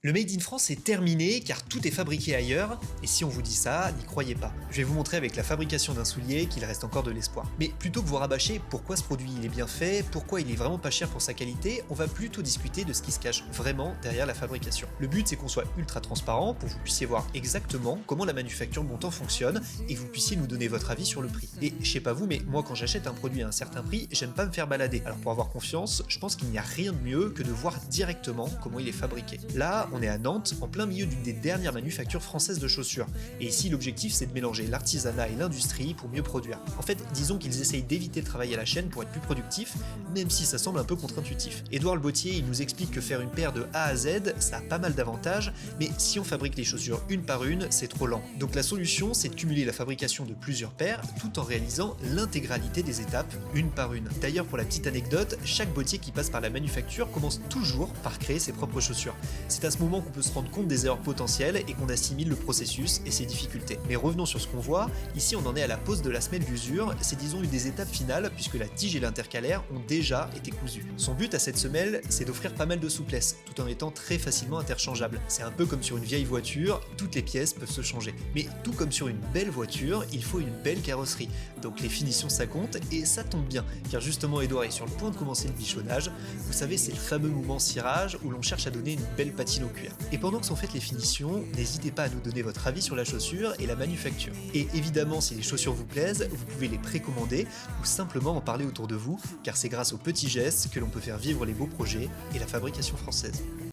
Le Made in France est terminé car tout est fabriqué ailleurs, et si on vous dit ça, n'y croyez pas. Je vais vous montrer avec la fabrication d'un soulier qu'il reste encore de l'espoir. Mais plutôt que vous rabâcher pourquoi ce produit il est bien fait, pourquoi il est vraiment pas cher pour sa qualité, on va plutôt discuter de ce qui se cache vraiment derrière la fabrication. Le but c'est qu'on soit ultra transparent pour que vous puissiez voir exactement comment la manufacture de mon temps fonctionne et que vous puissiez nous donner votre avis sur le prix. Et je sais pas vous, mais moi quand j'achète un produit à un certain prix, j'aime pas me faire balader. Alors pour avoir confiance, je pense qu'il n'y a rien de mieux que de voir directement comment il est fabriqué. Là, on est à Nantes, en plein milieu d'une des dernières manufactures françaises de chaussures. Et ici, l'objectif, c'est de mélanger l'artisanat et l'industrie pour mieux produire. En fait, disons qu'ils essayent d'éviter le travail à la chaîne pour être plus productifs, même si ça semble un peu contre-intuitif. Édouard Le Bottier, il nous explique que faire une paire de A à Z, ça a pas mal d'avantages, mais si on fabrique les chaussures une par une, c'est trop lent. Donc la solution, c'est de cumuler la fabrication de plusieurs paires, tout en réalisant l'intégralité des étapes, une par une. D'ailleurs, pour la petite anecdote, chaque bottier qui passe par la manufacture commence toujours par créer ses propres chaussures. C'est à ce moment qu'on peut se rendre compte des erreurs potentielles et qu'on assimile le processus et ses difficultés. Mais revenons sur ce qu'on voit, ici on en est à la pose de la semelle d'usure, c'est disons une des étapes finales puisque la tige et l'intercalaire ont déjà été cousus. Son but à cette semelle, c'est d'offrir pas mal de souplesse, tout en étant très facilement interchangeable. C'est un peu comme sur une vieille voiture, toutes les pièces peuvent se changer. Mais tout comme sur une belle voiture, il faut une belle carrosserie. Donc les finitions ça compte, et ça tombe bien, car justement Edouard est sur le point de commencer le bichonnage. Vous savez, c'est le fameux mouvement cirage où l'on cherche à donner une belle patine au cuir. Et pendant que sont faites les finitions, n'hésitez pas à nous donner votre avis sur la chaussure et la manufacture. Et évidemment, si les chaussures vous plaisent, vous pouvez les précommander ou simplement en parler autour de vous, car c'est grâce aux petits gestes que l'on peut faire vivre les beaux projets et la fabrication française.